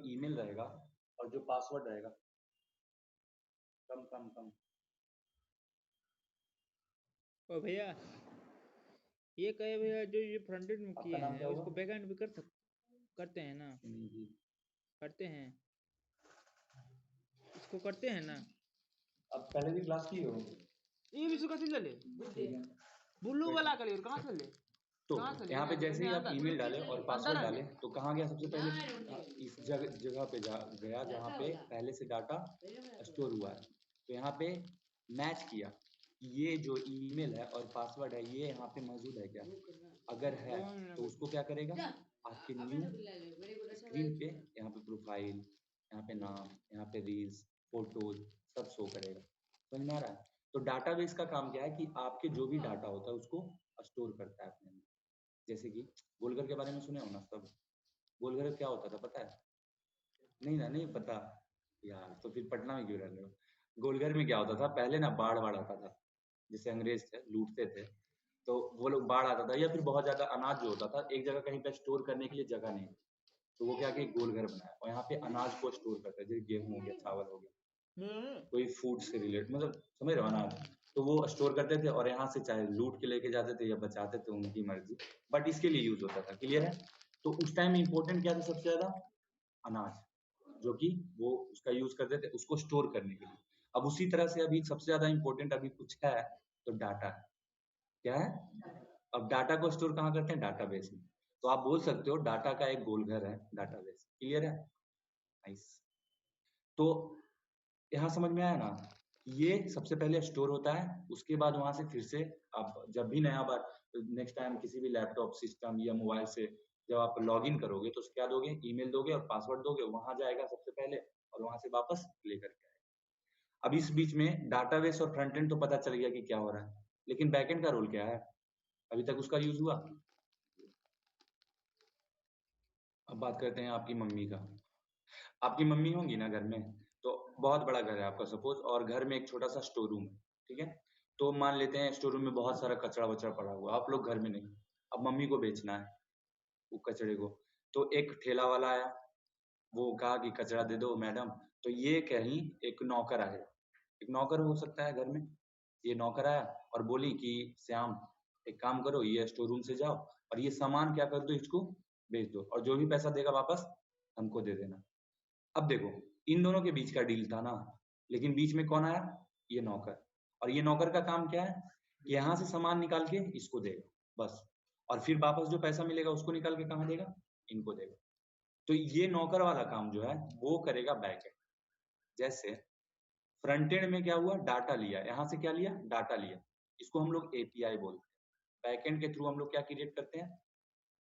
Email रहेगा और जो पासवर्ड रहेगा, कम कम कम। ओ भैया ये कहे भैया जो ये फ्रंट एंड में आपका किए नाम हैं क्या हुआ? उसको बैक एंड भी करते हैं ना? जी। करते हैं, इसको करते हैं ना? अब पहले भी क्लास की हो? ये भी सुखा से ले ठीक है। बुल्लू कोई वाला नहीं। कर कहाँ से ले? तो कहाँ से ले? यहाँ पे जैसे ही आप अंदर ईमेल डालें और अंदर पासवर्ड है डालें तो कहाँ गया सबसे पहले? इस जगह पे गया जहाँ पे पहले से डाटा स्टोर हुआ है। तो यहाँ पे मैच किया कि ये जो ईमेल है और पासवर्ड है ये यहाँ पे मौजूद है क्या? अगर है तो उसको क्या करेगा? आपके न्यू स्क्रीन पे यहाँ पे प्रोफाइल, यहाँ पे नाम, यहाँ पे रील्स, फोटोज सब शो करेगा। समझ में आ रहा है? तो डाटाबेस का काम क्या है कि आपके जो भी डाटा होता है उसको स्टोर करता है अपने में। जैसे कि गोलघर के बारे में सुने हो ना सब? गोलघर क्या होता था पता है? नहीं ना, नहीं पता यार, तो फिर पटना में क्यों रह रहे हो? गोलघर में क्या होता था पहले ना, बाढ़ आता था, जैसे अंग्रेज थे लूटते थे, तो वो लोग बाढ़ आता था या फिर बहुत ज्यादा अनाज जो होता था एक जगह कहीं पे स्टोर करने के लिए जगह नहीं, तो वो क्या कि गोलघर बनाया और यहाँ पे अनाज को स्टोर करता है, जैसे गेहूं हो गया, चावल हो गया, कोई फूड से रिलेटेड, मतलब समझ रहे हो अनाज, तो वो स्टोर करते थे और यहाँ से चाहे लूट के लेके जाते थे या बचाते थे, उनकी मर्जी, बट इसके लिए यूज होता था। क्लियर है? तो उस टाइम इम्पोर्टेंट क्या था सबसे ज्यादा? अनाज, जो कि वो उसका यूज करते थे उसको स्टोर करने के लिए। अब उसी तरह से अभी सबसे ज्यादा इम्पोर्टेंट अभी कुछ है तो डाटा है। क्या है? अब डाटा को स्टोर कहाँ करते हैं? डाटाबेस में। तो आप बोल सकते हो डाटा का एक गोलघर है डाटाबेस। क्लियर है? नाइस। तो यहाँ समझ में आया ना? ये सबसे पहले स्टोर होता है, उसके बाद वहां से फिर से आप जब भी नया बार नेक्स्ट टाइम किसी भी लैपटॉप सिस्टम या मोबाइल से जब आप लॉग इन करोगे तो क्या दोगे? ईमेल दोगे और पासवर्ड दोगे, वहां जाएगा सबसे पहले और वहां से वापस लेकर के आएगा। अब इस बीच में डाटाबेस और फ्रंट एंड तो पता चल गया कि क्या हो रहा है, लेकिन बैकएंड का रोल क्या है? अभी तक उसका यूज हुआ? अब बात करते हैं आपकी मम्मी का। आपकी मम्मी होंगी ना घर में, तो बहुत बड़ा घर है आपका सपोज, और घर में एक छोटा सा स्टोर रूम है, ठीक है? तो मान लेते हैं स्टोर रूम में बहुत सारा कचरा वचरा पड़ा हुआ, आप लोग घर में नहीं, अब मम्मी को बेचना है वो कचरे को, तो एक ठेला वाला आया, वो कहा कि कचरा दे दो मैडम, तो ये कहीं एक नौकर आया, एक नौकर हो सकता है घर में, ये नौकर आया और बोली कि श्याम एक काम करो, ये स्टोर रूम से जाओ और ये सामान क्या कर दो, इसको बेच दो और जो भी पैसा देगा वापस हमको दे देना। अब देखो, इन दोनों के बीच का डील था ना, लेकिन बीच में कौन आया? ये नौकर। और ये नौकर का काम क्या है? यहाँ से सामान निकाल के इसको देगा बस, और फिर वापस जो पैसा मिलेगा उसको निकाल के कहाँ देगा? इनको देगा। तो ये नौकर वाला काम जो है वो करेगा बैकएंड। जैसे फ्रंट एंड में क्या हुआ? डाटा लिया, यहाँ से क्या लिया? डाटा लिया, इसको हम लोग एपीआई बोलते हैं। बैकएंड के थ्रू हम लोग क्या क्रिएट करते हैं?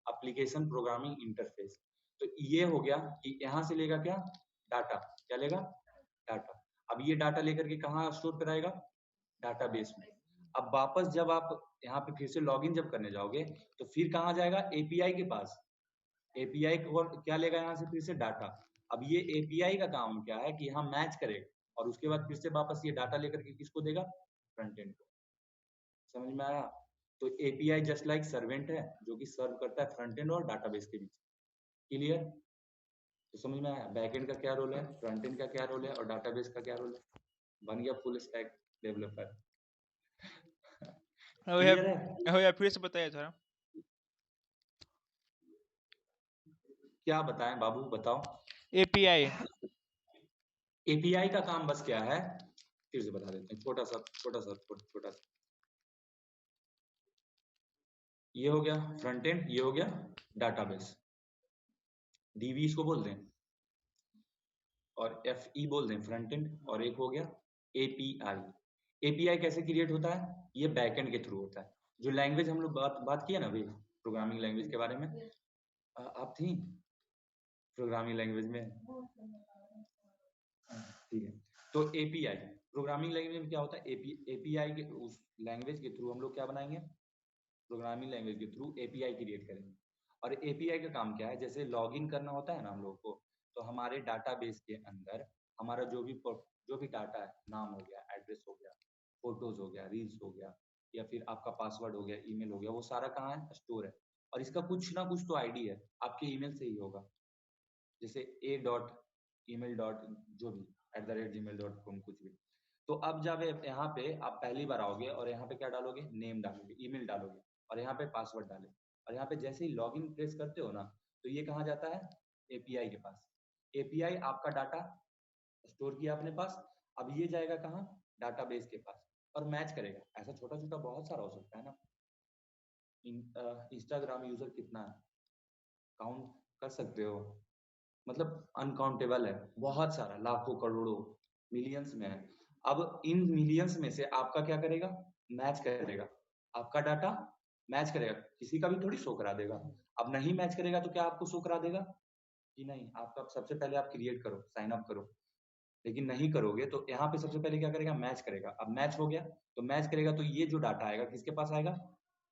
Application programming interface. तो ये हो गया कि यहाँ से लेगा क्या? डाटा। क्या लेगा? डाटा। अब ये डाटा लेकर के कहाँ स्टोर कराएगा? डाटाबेस में। अब वापस जब आप यहाँ पे फिर से लॉगिन जब करने जाओगे तो फिर कहाँ जाएगा? एपीआई के पास। एपीआई को क्या लेगा यहाँ से? फिर से डाटा। अब ये एपीआई का काम क्या है कि यहाँ मैच करेगा और उसके बाद फिर से वापस ये डाटा लेकर के किसको देगा? फ्रंट एंड को। समझ में आया? तो एपीआई जस्ट लाइक सर्वेंट है जो कि सर्व करता है फ्रंट एंड और डाटाबेस के बीच। क्लियर? तो समझ में आया बैकएंड का क्या रोल है, फ्रंट एंड का क्या रोल है और डाटाबेस का क्या रोल है? बन गया फुल स्टैक डेवलपर। क्लियर है? भैया फिर से बताइए थोड़ा। क्या बताएं बाबू, बताओ। एपीआई एपीआई का काम बस क्या है, फिर से बता देते हैं, छोटा सा। ये हो गया फ्रंट एंड, ये हो गया डाटाबेस, डीबी इसको बोल दें, और एफ ई बोल दें फ्रंट एंड, और एक हो गया एपीआई। एपीआई कैसे क्रिएट होता है? ये बैकएंड के थ्रू होता है। जो लैंग्वेज हम लोग बात किया ना अभी प्रोग्रामिंग लैंग्वेज के बारे में, आप थी प्रोग्रामिंग लैंग्वेज में? ठीक है। तो एपीआई प्रोग्रामिंग लैंग्वेज में क्या होता है? एपीआई के उस लैंग्वेज के थ्रू हम लोग क्या बनाएंगे? प्रोग्रामिंग लैंग्वेज के थ्रू एपीआई क्रिएट करेंगे। और एपीआई का काम क्या है? जैसे लॉगिन करना होता है ना हम लोग को, तो हमारे डाटाबेस के अंदर हमारा जो भी डाटा है, नाम हो गया, एड्रेस हो गया, फोटोज हो गया, रील्स हो गया, या फिर आपका पासवर्ड हो गया, ईमेल हो गया, वो सारा कहाँ है? स्टोर है। और इसका कुछ ना कुछ तो आईडी है, आपके ईमेल से ही होगा। जैसे a.email. जो भी @gmail.com कुछ भी। तो अब जब यहाँ पे आप पहली बार आओगे और यहाँ पे क्या डालोगे, नेम डालोगे, ईमेल डालोगे और यहाँ पे पासवर्ड डालें और यहाँ पे जैसे ही लॉगिन प्रेस करते हो ना, तो ये कहाँ जाता है, एपीआई के पास। एपीआई आपका डाटा स्टोर किया अपने पास, अब ये जाएगा कहाँ, डाटाबेस के पास और मैच करेगा। ऐसा छोटा-छोटा बहुत सारा हो सकता है ना। इंस्टाग्राम यूजर कितना है, काउंट कर सकते हो, मतलब अनकाउंटेबल है, बहुत सारा, लाखों करोड़ों मिलियंस में है। अब इन मिलियंस में से आपका क्या करेगा, मैच करेगा, आपका डाटा मैच करेगा, किसी का भी थोड़ी शो करा देगा। अब नहीं मैच करेगा तो क्या आपको शो करा देगा कि नहीं, आपका सबसे पहले आप क्रिएट करो, साइन अप करो, लेकिन नहीं करोगे तो यहाँ पे सबसे पहले क्या करेगा, मैच करेगा। अब मैच हो गया तो मैच करेगा तो ये जो डाटा आएगा किसके पास आएगा,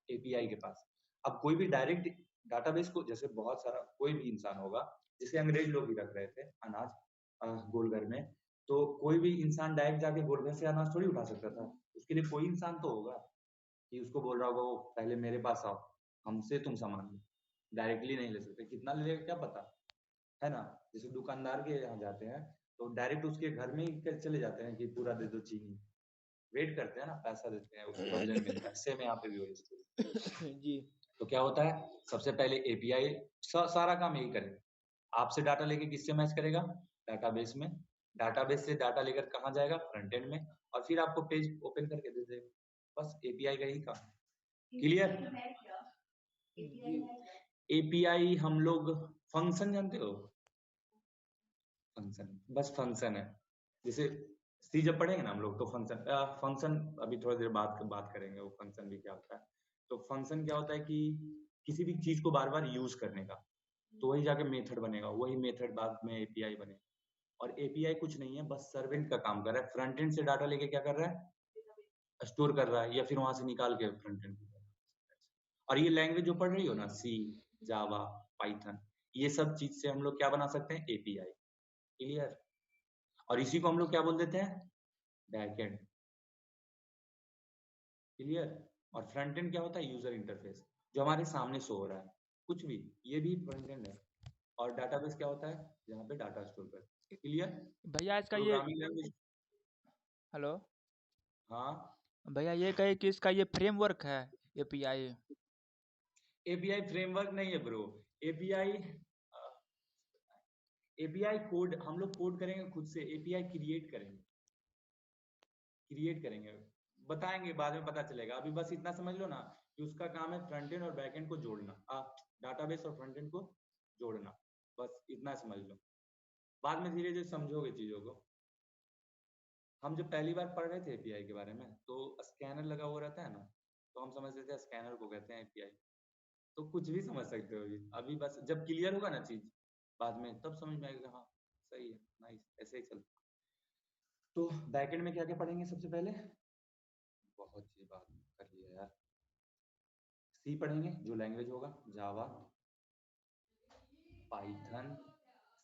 एपीआई के पास। अब कोई भी डायरेक्ट डाटाबेस को, जैसे बहुत सारा कोई भी इंसान होगा, जैसे अंग्रेज लोग भी रख रहे थे अनाज गोलघर में, तो कोई भी इंसान डायरेक्ट जाके गोलघर से अनाज थोड़ी उठा सकता था। उसके लिए कोई इंसान तो होगा कि उसको बोल रहा होगा वो पहले मेरे पास आओ, हमसे तुम सामान लो, डायरेक्टली नहीं ले सकते, कितना ले लेगा क्या पता, है ना। जैसे दुकानदार के यहाँ जाते हैं तो डायरेक्ट उसके घर में ही चले जाते हैं कि पूरा दे दो चीनी, वेट करते हैं ना, पैसा देते हैं, उसके बदले में मिलता है। सेम यहाँ पे भी वही स्टोरी। जी। तो क्या होता है, सबसे पहले एपीआई सारा काम यही करेगा, आपसे डाटा लेके किससे मैच करेगा, डाटाबेस में, डाटाबेस से डाटा लेकर कहाँ जाएगा, फ्रंट एंड में, और फिर आपको पेज ओपन करके दे देगा। बस एपीआई का ही काम। क्लियर। जी। एपीआई हम लोग फंक्शन जानते हो, फंक्शन बस फंक्शन है। जैसे सी जब पढ़ेंगे ना हम लोग तो फंक्शन अभी थोड़ी देर बाद बात करेंगे वो फंक्शन भी क्या होता है। तो फंक्शन क्या होता है कि किसी भी चीज को बार बार यूज करने का, तो वही जाके मेथड बनेगा, वही मेथड बाद में एपीआई बनेगा। और एपीआई कुछ नहीं है, बस सर्वेंट का काम कर रहा है, फ्रंट एंड से डाटा लेके क्या कर रहा है, स्टोर कर रहा है, या फिर वहां से निकाल के फ्रंट एंड। और ये लैंग्वेज जो पढ़ रही हो ना, सी, जावा, पाइथन, ये सब चीज से हम लोग क्या बना सकते हैं, एपीआई। क्लियर। और इसी को हम लोग क्या बोल देते हैं, बैकएंड। क्लियर। और फ्रंट एंड क्या होता है, यूजर इंटरफेस, जो हमारे सामने शो हो रहा है, कुछ भी, ये भी फ्रंट एंड है। और डाटाबेस क्या होता है, जहाँ पे डाटा स्टोर करते हैं। क्लियर। भैया इसका ये, प्रोग्रामिंग लैंग्वेज। हेलो हाँ, भैया ये कहे कि इसका ये फ्रेमवर्क है एपीआई। एपीआई फ्रेमवर्क नहीं है ब्रो। एपीआई एपीआई कोड हम लोग कोड करेंगे खुद से, एपीआई क्रिएट करेंगे, बताएंगे बाद में, पता चलेगा। अभी बस इतना समझ लो ना कि उसका काम है फ्रंट एंड और बैक एंड को जोड़ना, डाटाबेस और फ्रंट एंड को जोड़ना, बस इतना समझ लो। बाद में धीरे धीरे समझोगे चीजों को। हम जब पहली बार पढ़ रहे थे एपीआई के बारे में, तो स्कैनर लगा हुआ रहता है ना, तो हम समझते थे स्कैनर को कहते हैं एपीआई। तो कुछ भी समझ सकते हो अभी बस जब क्लियर होगा ना चीज बाद में, तब समझ में आएगा, हाँ सही है, नाइस, ऐसे ही चल। तो बैकएंड में क्या क्या पढ़ेंगे सबसे पहले, बहुत सी बात कर लिया यार। सी पढ़ेंगे, जो लैंग्वेज होगा, जावा, पाइथन,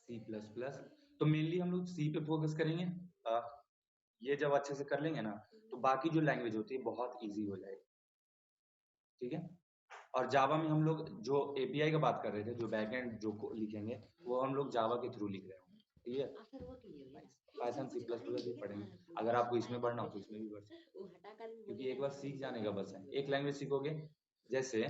C++। तो मेनली हम लोग सी पे फोकस करेंगे। ये जब अच्छे से कर लेंगे ना, तो बाकी जो लैंग्वेज होती है बहुत इजी हो जाएगी। ठीक है। और जावा में हम लोग जो एपीआई का बात कर रहे थे, जो बैकएंड जो लिखेंगे, वो हम लोग जावा के थ्रू लिख रहे होंगे। ठीक है। पाइथन, C++ भी पढ़ेंगे, अगर आपको इसमें पढ़ना हो तो इसमें भी पढ़ सकते हो, क्योंकि एक बार सीख जाने का बस है। एक लैंग्वेज सीखोगे, जैसे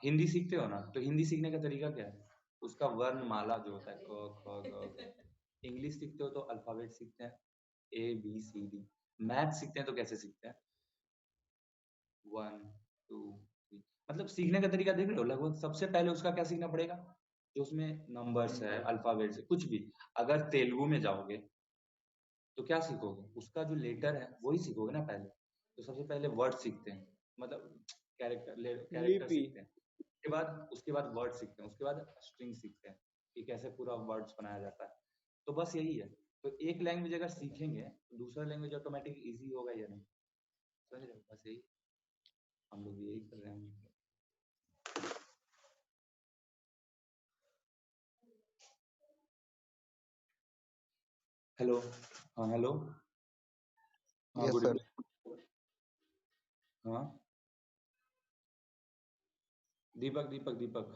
हिंदी सीखते हो ना, तो हिंदी सीखने का तरीका क्या है, उसका वर्णमाला जो होता है, क ख ग। इंग्लिश सीखते हो तो अल्फाबेट सीखते हैं, ABCD। मैथ सीखते हैं तो कैसे सीखते हैं, 1 2 3। मतलब सीखने का तरीका देख रहे हो, लगभग सबसे पहले उसका क्या सीखना पड़ेगा, जो उसमें नंबर्स है, अल्फाबेट्स है, कुछ भी। अगर तेलुगु में जाओगे तो क्या सीखोगे, उसका जो लेटर है वही सीखोगे ना पहले। तो सबसे पहले वर्ड सीखते हैं, मतलब कैरेक्टर लिपि। सीखते हैं। उसके बाद वर्ड सीखते हैं, उसके बाद स्ट्रिंग सीखते हैं कि कैसे पूरा वर्ड्स बनाया जाता है। तो बस यही है। तो एक लैंग्वेज अगर सीखेंगे तो दूसरा लैंग्वेज ऑटोमेटिक इजी होगा या नहीं, समझ रहे हो, बस यही हम लोग यही कर रहे हैं। हेलो। हाँ हेलो। हाँ यस गुड सर। इवनिंग। हाँ दीपक दीपक दीपक,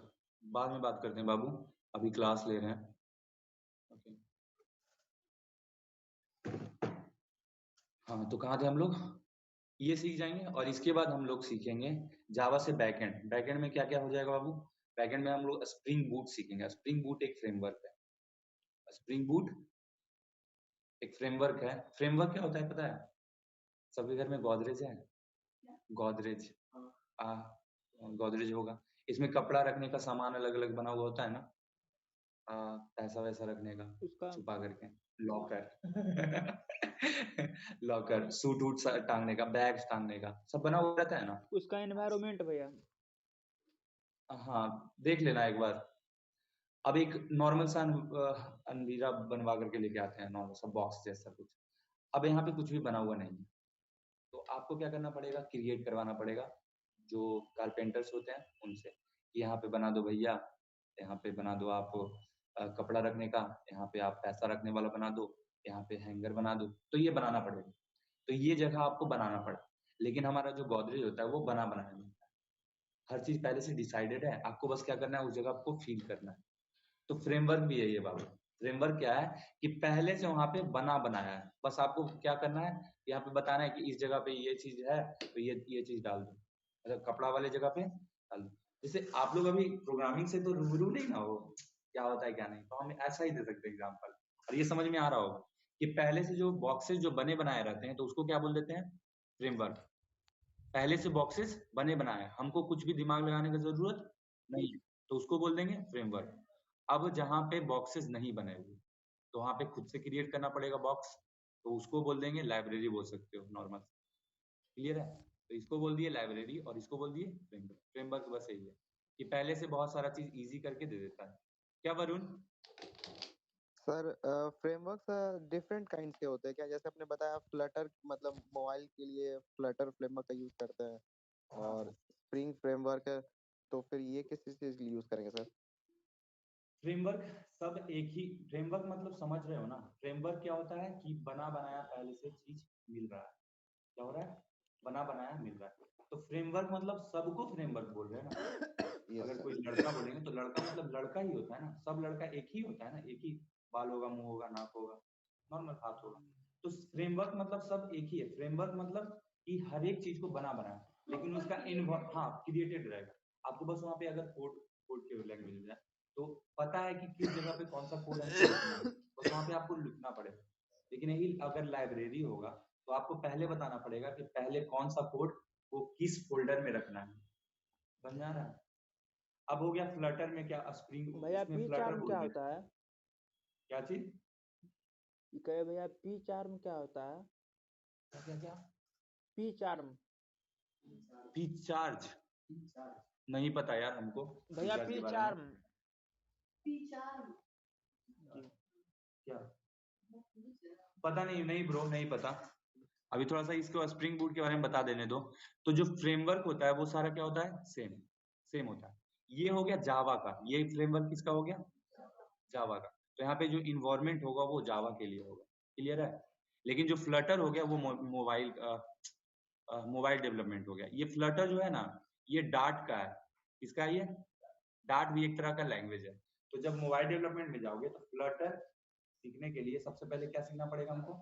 बाद में बात करते हैं बाबू, अभी क्लास ले रहे हैं। तो कहाँ थे हम लोग? ये सीख जाएँगे और इसके बाद हम लोग सीखेंगे जावा से बैकएंड। बैकएंड में क्या-क्या हो जाएगा बाबू? बैकएंड में हम लोग स्प्रिंग बूट सीखेंगे। स्प्रिंग बूट एक फ्रेमवर्क है। स्प्रिंग बूट एक फ्रेमवर्क है। फ्रेमवर्क क्या होता है पता है? सबके घर में गोदरेज है? गोदरेज अ, गोदरेज होगा। इसमें कपड़ा रखने का सामान अलग-अलग बना हुआ होता है ना? अ, पैसा-वैसा रखने का, उसका छुपा करके, लॉकर लॉकर, सूट-वूट स टाँगने का, बैग्स टाँगने का, सब बना हुआ रहता है ना? उसका एनवायरनमेंट भैया। हाँ, देख लेना एक बार। अब एक नॉर्मल सा अलमीरा बनवा करके लेके आते हैं, नॉर्मल सा बॉक्स जैसा कुछ। अब यहाँ पे कुछ भी बना हुआ नहीं है, तो आपको क्या करना पड़ेगा? क्रिएट करवाना पड़ेगा, जो कारपेंटर्स होते हैं उनसे, कि यहाँ पे बना दो भैया, यहाँ पे बना दो आप कपड़ा रखने का, यहाँ पे आप पैसा रखने वाला बना दो, यहाँ पे हैंगर बना दो, तो ये बनाना पड़ेगा। तो ये जगह आपको बनाना पड़ा, लेकिन हमारा जो गोदरेज होता है वो बना-बनाया मिलता है। हर चीज़ पहले से डिसाइडेड है, आपको बस क्या करना है उस जगह को फ़ील करना है। तो फ्रेमवर्क भी है ये बाबू। फ्रेमवर्क क्या है कि पहले से वहाँ पे बना बनाया है। बस आपको क्या करना है, यहाँ पे बताना है कि इस जगह पे ये चीज़ है, तो ये चीज़ डाल दो। मतलब कपड़ा वाले जगह पे डाल दो। जैसे आप लोग अभी प्रोग्रामिंग से तो रूबरू नहीं ना हो, क्या होता है क्या नहीं, तो हम ऐसा ही दे सकते हैं एग्ज़ाम्पल और ये समझ में आ रहा होगा कि पहले से जो बॉक्सेस जो बने बनाए रहते हैं, तो उसको क्या बोल देते हैं? फ्रेमवर्क। पहले से बॉक्सेस बने बनाए हैं, हमको कुछ भी दिमाग लगाने की ज़रूरत नहीं है, तो उसको बोल देंगे फ्रेमवर्क। अब जहाँ पे बॉक्सेस नहीं बने हुए, तो वहाँ पे खुद से क्रिएट करना पड़ेगा बॉक्स, तो उसको बोल देंगे लाइब्रेरी बोल सकते हो नॉर्मल, क्लियर है? तो इसको बोल दिए लाइब्रेरी और इसको बोल दिए फ्रेमवर्क। फ्रेमवर्क बस यही है, कि पहले से बहुत सारा चीज़ ईज़ी करके दे देता है। क्या Varun? Sir frameworks different kind के होते हैं क्या? जैसे आपने बताया फ्लटर मतलब मोबाइल के लिए फ्लटर फ्रेमवर्क का यूज करते हैं और स्प्रिंग फ्रेमवर्क है, तो फिर ये किस चीज के लिए यूज करेंगे सर? फ्रेमवर्क सब एक ही फ्रेमवर्क मतलब समझ रहे हो ना? फ्रेमवर्क क्या होता है कि बना बनाया पहले से चीज़ मिल रहा है। क्या हो रहा है? बना बनाया मिल रहा है। तो फ्रेमवर्क मतलब सबको फ्रेमवर्क बोल रहे हैं ना। यस अगर कोई सर। लड़का बोलेंगे तो लड़का मतलब लड़का ही होता है ना, सब लड़का एक ही होता है ना, एक ही बाल होगा, मुंह होगा, नाक होगा, नॉर्मल हाथ होगा। तो फ्रेमवर्क मतलब सब एक ही है। फ्रेमवर्क मतलब कि हर एक चीज को बना बनाया, लेकिन उसका हाँ क्रिएटेड रहेगा। आपको बस वहाँ पे अगर कोड कोड के लैंग्वेज मिल जाए तो पता है कि किस जगह पे कौन सा कोड हमको लिखना है, बस वहाँ पे आपको लिखना पड़ेगा। लेकिन यही अगर लाइब्रेरी होगा तो आपको पहले बताना पड़ेगा कि पहले कौन सा कोड वो किस फोल्डर में रखना है। समझा रहा है? अब हो गया फ्लटर में क्या स्प्रिंग भैया उसमें पी फ्लटर चार्म क्या बोलते हैं। होता है? क्या चीज? कहे भैया पी चार्म क्या होता है? क्या क्या क्या? P charm. पीच चार्ज नहीं पता यार हमको भैया पीचार्ज के पी बारे में। चार्म जी। क्या पता नहीं, नहीं ब्रो नहीं पता। अभी थोड़ा सा इसको स्प्रिंग बूट के बारे में बता देने दो। तो जो फ्रेमवर्क होता है वो सारा क्या होता है? सेम सेम होता है। ये हो गया जावा का, ये फ्रेमवर्क किसका हो गया? जावा का। तो यहाँ पे जो इन्वायरमेंट होगा वो जावा के लिए होगा, क्लियर है? लेकिन जो फ्लटर हो गया वो मोबाइल मोबाइल डेवलपमेंट हो गया। ये फ्लटर जो है ना, ये डार्ट का है। किसका है ये? डार्ट भी एक तरह का लैंग्वेज है। तो जब मोबाइल डेवलपमेंट में जाओगे तो फ्लटर सीखने के लिए सबसे पहले क्या सीखना पड़ेगा हमको?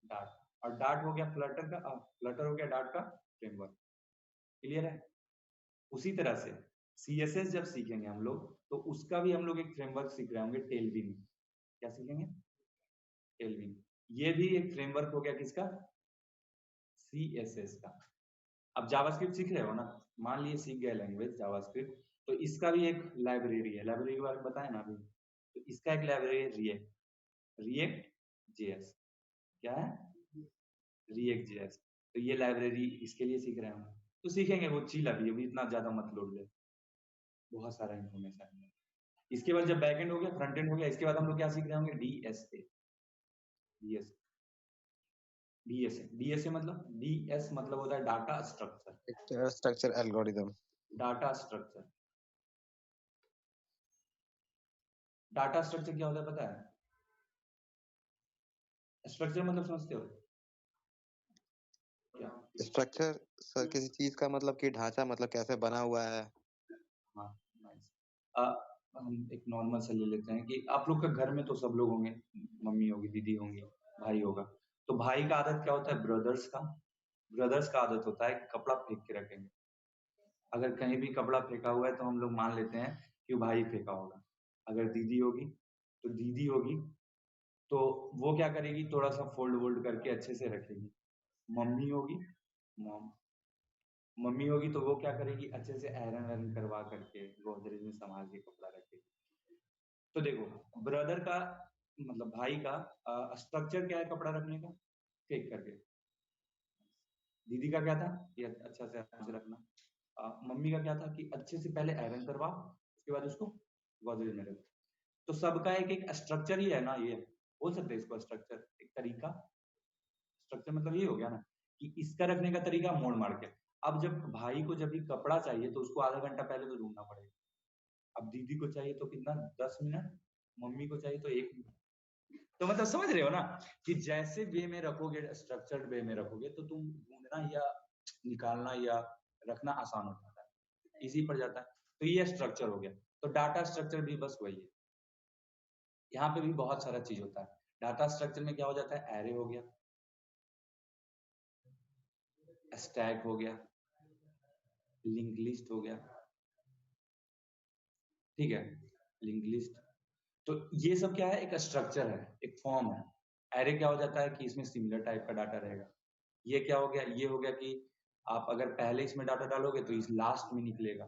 डार्ट। और डार्ट हो गया फ्लटर का फ्लटर हो गया डार्ट का फ्रेमवर्क, क्लियर है? उसी तरह से CSS जब सीखेंगे हम लोग तो उसका भी हम लोग एक फ्रेमवर्क सीख रहे होंगे, टेलविन। क्या सीखेंगे? टेलविन। ये भी एक फ्रेमवर्क हो गया किसका? CSS का। अब जावास्क्रिप्ट सीख रहे हो ना, मान लिए सीख गए लैंग्वेज जावास्क्रिप्ट, तो इसका भी एक लाइब्रेरी है। लाइब्रेरी के बारे में बताया ना अभी, तो इसका एक लाइब्रेरी है रिएक्ट, रिएक्ट जेएस। क्या है? React JS. तो ये लाइब्रेरी इसके लिए सीख रहे हैं हम। तो सीखेंगे, वो चिल अभी इतना ज्यादा मत लोड ले, बहुत सारा इन्फॉर्मेशन है। इसके बाद जब बैकएंड हो गया, फ्रंट एंड हो गया, इसके बाद हम लोग क्या सीख रहे होंगे? डीएसए। डीएस डीएसए मतलब डीएस मतलब होता है data structure. Structure algorithm. Data structure. Data structure क्या होता है पता है? स्ट्रक्चर मतलब समझते हो क्या? स्ट्रक्चर सर किसी चीज का मतलब कि ढांचा मतलब कैसे बना हुआ है। हाँ नाइस। हम एक नॉर्मल सा ले लेते हैं कि आप लोग के घर में तो सब लोग होंगे, मम्मी होगी, दीदी होंगी, भाई होगा। तो भाई का आदत क्या होता है, ब्रदर्स का आदत होता है कि कपड़ा फेंक के रखेंगे। अगर कहीं भी कपड़ा फेंका हुआ है तो हम लोग मान लेते हैं कि वो भाई फेंका होगा। अगर दीदी होगी तो दीदी होगी, तो वो क्या करेगी, थोड़ा सा फोल्ड वोल्ड करके अच्छे से रखेगी। मम्मी होगी, मॉम मम्मी होगी तो वो क्या करेगी, अच्छे से आयरन वायरन करवा करके गोदरेज में संभाल के कपड़ा रखेगी। तो देखो ब्रदर का मतलब भाई का स्ट्रक्चर क्या है कपड़ा रखने का, फेंक करके। दीदी का क्या था, ये अच्छा से अच्छे से रखना। मम्मी का क्या था कि अच्छे से पहले आयरन करवा, उसके बाद उसको गोदरेज में रख। तो सबका एक एक स्ट्रक्चर ही है ना, ये बोल सकते हैं इसको स्ट्रक्चर, एक तरीका। स्ट्रक्चर मतलब ये हो गया ना कि इसका रखने का तरीका मोड़ मार के। अब जब भाई को जब भी कपड़ा चाहिए तो उसको आधा घंटा पहले तो ढूंढना पड़ेगा। अब दीदी को चाहिए तो कितना, 10 मिनट, मम्मी को चाहिए तो 1 मिनट। तो मतलब समझ रहे हो ना कि जैसे वे में रखोगे, स्ट्रक्चर्ड वे में रखोगे तो तुम ढूंढना या निकालना या रखना आसान हो जाता है, इजी पड़ जाता है। तो ये स्ट्रक्चर हो गया। तो डाटा स्ट्रक्चर भी बस वही है। यहाँ पे भी बहुत सारा चीज होता है। डाटा स्ट्रक्चर में क्या हो जाता है, एरे हो गया, स्टैक हो गया, लिंक लिस्ट हो गया, ठीक है, लिंक लिस्ट। तो ये सब क्या है, एक स्ट्रक्चर है, एक फॉर्म है। एरे क्या हो जाता है कि इसमें सिमिलर टाइप का डाटा रहेगा। ये क्या हो गया, ये हो गया कि आप अगर पहले इसमें डाटा डालोगे तो इस लास्ट में निकलेगा।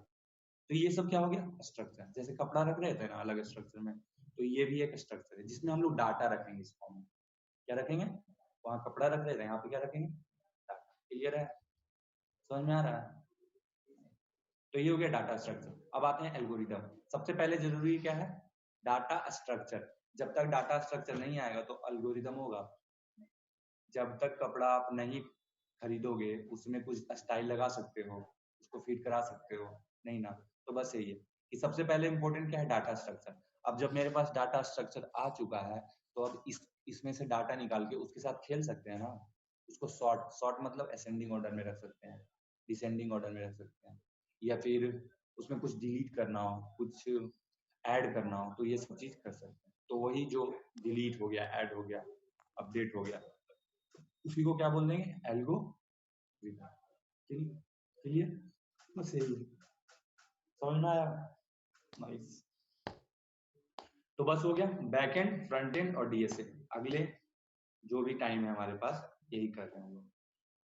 तो ये सब क्या हो गया, स्ट्रक्चर। जैसे कपड़ा रख रहे थे ना अलग स्ट्रक्चर में, तो ये भी एक स्ट्रक्चर है जिसमें हम लोग डाटा रखेंगे। इस फॉर्म में क्या रखेंगे, वहां कपड़ा रख रहे थे, यहाँ पे क्या रखेंगे, डाटा। क्लियर है, समझ में आ रहा है। तो ये हो गया डाटा स्ट्रक्चर। अब आते हैं एल्गोरिदम। सबसे पहले जरूरी क्या है, डाटा स्ट्रक्चर। जब तक डाटा स्ट्रक्चर नहीं आएगा तो एल्गोरिदम होगा। जब तक कपड़ा आप नहीं खरीदोगे उसमें कुछ स्टाइल लगा सकते हो, उसको फिट करा सकते हो, नहीं ना। तो बस यही है कि सबसे पहले इंपॉर्टेंट क्या है, डाटा स्ट्रक्चर। अब जब मेरे पास डाटा स्ट्रक्चर आ चुका है तो अब इसमें से डाटा निकाल के उसके साथ खेल सकते हैं ना। उसको सॉर्ट मतलब असेंडिंग ऑर्डर में रख सकते हैं, डिसेंडिंग ऑर्डर में रख सकते हैं, या फिर उसमें कुछ डिलीट करना हो, कुछ ऐड करना हो, तो ये सब चीज कर सकते हैं। तो वही जो डिलीट हो गया, ऐड हो गया, अपडेट हो गया, उसी को क्या बोल देंगे, एल्गोरिथम। क्लियर, बस यही समझ में आया, नाइस। तो बस हो गया बैक एंड, फ्रंट एंड और डीएसए। अगले जो भी टाइम है हमारे पास यही कर रहे हैं हम लोग।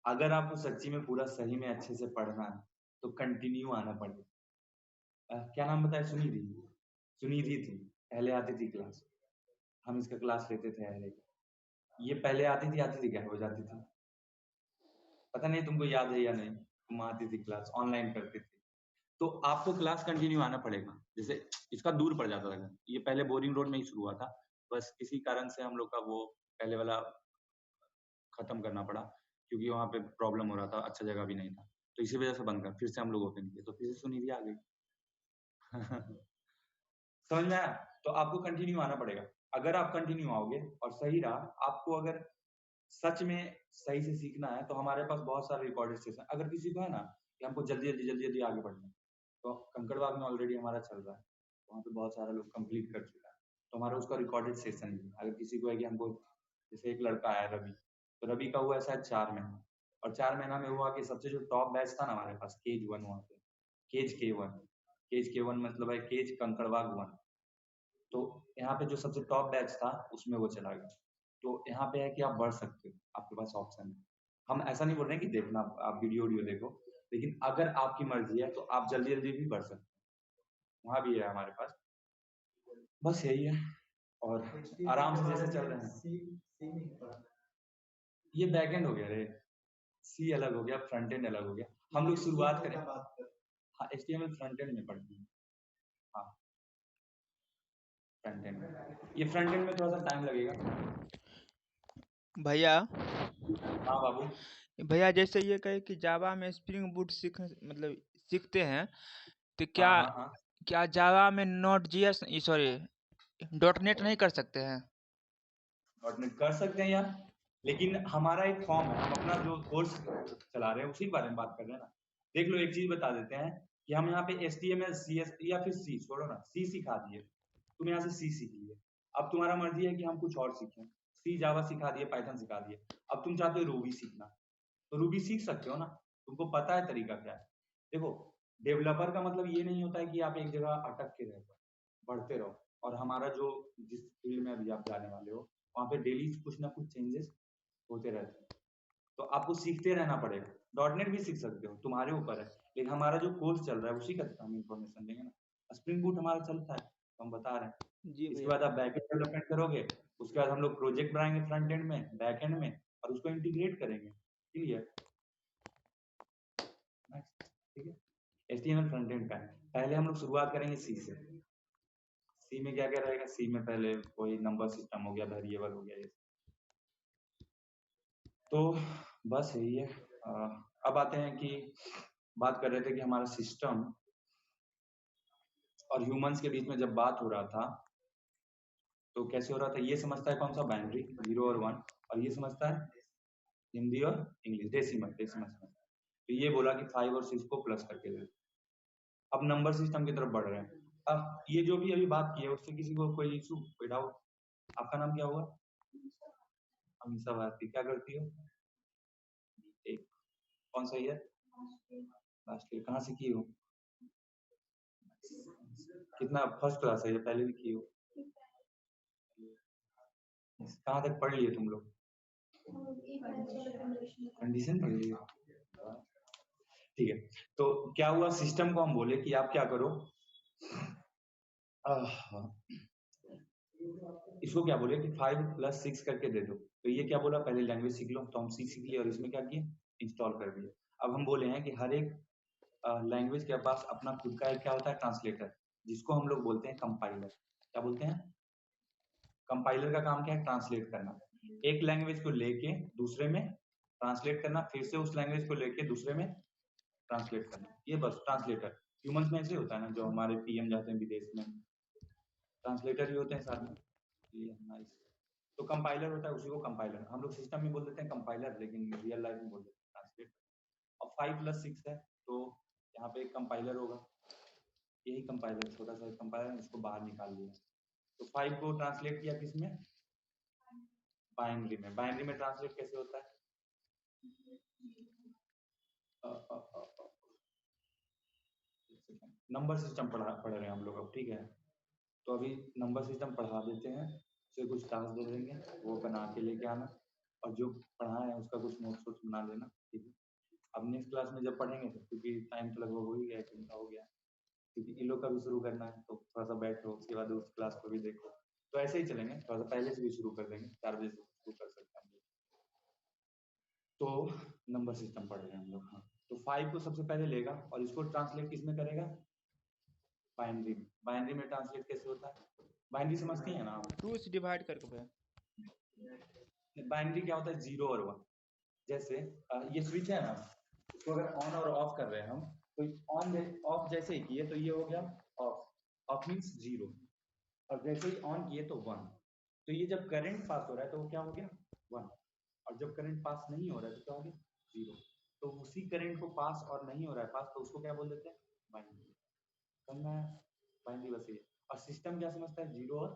अगर आपको सच्ची में पूरा सही में अच्छे से पढ़ना है तो कंटिन्यू आना पड़ेगा। क्या नाम बताया, सुनिधि थी, पहले आती थी क्लास, हम इसका क्लास लेते थे पहले। ये पहले आती थी क्या हो जाती थी, पता नहीं तुमको याद है या नहीं। तुम आती थी क्लास, ऑनलाइन करते थे, तो आपको क्लास कंटिन्यू आना पड़ेगा। जैसे इसका दूर पड़ जाता था, ये पहले बोरिंग रोड में ही शुरू हुआ था, बस किसी कारण से हम लोग का वो पहले वाला खत्म करना पड़ा, क्योंकि वहाँ पे प्रॉब्लम हो रहा था, अच्छा जगह भी नहीं था, तो इसी वजह से बंद कर, फिर से हम लोग ओपन किए, तो फिर से सुनिधि आ गई। समझ में आया। तो आपको कंटिन्यू आना पड़ेगा। अगर आप कंटिन्यू आओगे और सही रहा, आपको अगर सच में सही से सीखना है तो हमारे पास बहुत सारे रिकॉर्डेड सेशन। अगर किसी को है ना कि हमको जल्दी आगे बढ़ना है, तो कंकड़बाग में ऑलरेडी हमारा चल रहा है, वहाँ पे बहुत सारे लोग कंप्लीट कर चुका है, तो हमारा उसका रिकॉर्डेड सेशन है। अगर किसी को है कि हमको, जैसे एक लड़का आया रवि, तो रवि का हुआ है शायद 4 महीना, और 4 महीना में हुआ कि सबसे जो टॉप बैच था ना हमारे पास, केज 1, वहाँ पे केज के वन मतलब है केज कंकड़बाग 1। तो यहाँ पे जो सबसे टॉप बैच था उसमें वो चला गया। तो यहाँ पे है कि आप बढ़ सकते हो, आपके पास ऑप्शन है। हम ऐसा नहीं बोल रहे हैं कि देखना आप वीडियो देखो, लेकिन अगर आपकी मर्जी है तो आप जल्दी भी बढ़ सकते हो, वहाँ भी है हमारे पास। बस यही है, और आराम से जैसे चल रहे हैं। ये बैक एंड हो गया रे, सी अलग हो गया, फ्रंट एंड अलग हो गया। हम लोग शुरुआत करें, हाँ HTML फ्रंट एंड में पढ़ते हैं, हाँ फ्रंट एंड में। ये फ्रंट एंड में थोड़ा सा टाइम लगेगा भैया। हाँ बाबू। भैया जैसे ये कहे कि जावा में स्प्रिंग बूट सीखते हैं, तो हाँ क्या जावा में note GS sorry dot net नहीं कर सकते हैं? डॉट नेट कर सकते हैं यार, लेकिन हमारा एक फॉर्म है, हम अपना जो कोर्स चला रहे हैं उसी के बारे में बात कर रहे हैं ना। देख लो एक चीज बता देते हैं कि हम यहाँ पे HTML CS या फिर C छोड़ो ना, C सिखा दिए, तुम यहाँ से C सीख लिए। अब तुम्हारा मर्जी है कि हम कुछ और सीखें, सी जावा सिखा दिए, पाइथन सिखा दिए, अब तुम चाहते हो रूबी सीखना, तो रूबी सीख सकते हो ना, तुमको पता है तरीका क्या है। देखो, डेवलपर का मतलब ये नहीं होता है कि आप एक जगह अटक के रह जाओ, बढ़ते रहो। और हमारा जो जिस फील्ड में अभी आप जाने वाले हो, वहाँ पे डेली कुछ ना कुछ चेंजेस होते रहते हैं, तो आपको सीखते रहना पड़ेगा। डॉटनेट भी सीख सकते हो, तुम्हारे ऊपर है, लेकिन हमारा जो कोर्स चल रहा है उसी का हम इन्फॉर्मेशन देंगे ना। स्प्रिंग बूट हमारा चलता है, तो हम बता रहे हैं। जी इसके भैया। बाद आप बैकएंड डेवलपमेंट करोगे, उसके बाद हम लोग प्रोजेक्ट बनाएंगे फ्रंट एंड में, बैक एंड में, और उसको इंटीग्रेट करेंगे। क्लियर? ठीक है, HTML फ्रंट एंड का है। पहले हम लोग शुरुआत करेंगे सी से। सी में क्या क्या रहेगा? सी में पहले कोई नंबर सिस्टम हो गया, वेरिएबल हो गया, ये तो बस यही है। अब आते हैं कि बात कर रहे थे कि हमारा सिस्टम और ह्यूमंस के बीच में जब बात हो रहा था तो कैसे हो रहा था, ये समझता है कौन सा बाइनरी 0 और 1, और ये समझता है हिंदी और इंग्लिश, डेसिमल समझता है। तो ये बोला कि 5 और 6 को प्लस करके दे। अब नंबर सिस्टम की तरफ बढ़ रहे हैं। अब ये जो भी अभी बात की है उससे किसी को कोई इशू, कोई डाउट? आपका नाम क्या हुआ? अमीषा भारती। क्या करती हो? एक कौन सा ईयर? Last year. कहाँ से की हो? कितना फर्स्ट क्लास है? ये पहले भी की हो? कहाँ तक पढ़ लिए तुम लोग? कंडीशन पढ़ लिए? ठीक है, तो क्या हुआ, सिस्टम को हम बोले कि आप क्या करो, इसको क्या बोले कि 5 + 6 करके दे दो। तो ये क्या बोला, पहले लैंग्वेज सीख लो, तो हम सी सीख लिए और इसमें क्या किए, इंस्टॉल कर दिए। अब हम बोले हैं कि हर एक लैंग्वेज के पास अपना खुद का एक क्या होता है, ट्रांसलेटर, जिसको हम लोग बोलते हैं कंपाइलर। क्या बोलते हैं? कंपाइलर का काम क्या है, ट्रांसलेट करना, एक लैंग्वेज को लेके दूसरे में ट्रांसलेट करना, फिर से उस लैंग्वेज को लेके दूसरे में ट्रांसलेट करना, ये बस ट्रांसलेटर। ह्यूमंस में ऐसे होता है ना, जो हमारे पीएम जाते हैं विदेश में, ट्रांसलेटर भी होते हैं साथ में। ये नाइस। तो कंपाइलर होता है, उसी को कंपाइलर हम लोग सिस्टम में बोल देते हैं कंपाइलर, लेकिन रियल लाइफ में बोल देते हैं ट्रांसलेटर। और 5 + 6 है, तो यहाँ पे एक कंपाइलर होगा, यही कंपाइलर, छोटा सा कंपाइलर है, इसको बाहर निकाल लिया। तो 5 को ट्रांसलेट किया किसमें, बाइनरी में। बाइनरी में ट्रांसलेट कैसे होता है, नंबर सिस्टम पढ़ रहे हैं हम लोग अब, ठीक है। तो अभी नंबर सिस्टम पढ़ा देते हैं, उसे कुछ टास्क दे देंगे, वो बना के लेके आना, और जो पढ़ा है उसका कुछ नोट्स वोट्स बना लेना, ठीक है। अब नेक्स्ट क्लास में जब पढ़ेंगे तो, क्योंकि टाइम तो लगभग हो ही गया, 1 घंटा हो गया, क्योंकि इन लोग का भी शुरू करना है, तो थोड़ा सा बैठो, उसके बाद उस क्लास को भी देखो, तो ऐसे ही चलेंगे, थोड़ा सा पहले से भी शुरू कर देंगे, 4 बजे से शुरू कर सकते हैं हम लोग। तो नंबर सिस्टम पढ़ रहे हैं हम लोग, हाँ। तो 5 को सबसे पहले लेगा और इसको ट्रांसलेट किस में करेगा, बाइनरी में। बाइनरी में ट्रांसलेट कैसे होता है, बाइनरी समझती है ना आप? 2 से डिवाइड करके भैया। बाइनरी क्या होता है, 0 और 1। जैसे ये स्विच है ना, इसको अगर ऑन और ऑफ कर रहे हैं हम, तो ऑन ऑफ जैसे ही किए तो ये हो गया ऑफ, ऑफ मीन्स 0, और जैसे ही ऑन किए तो 1। तो ये जब करंट पास हो रहा है तो वो क्या हो गया, 1, और जब करंट पास नहीं हो रहा है तो क्या हो गया, 0। तो उसी करंट को पास और नहीं हो रहा है पास, तो उसको क्या बोल देते हैं, बाइनरी। करना है बाइनरी, बस ये। और सिस्टम क्या समझता है, 0 और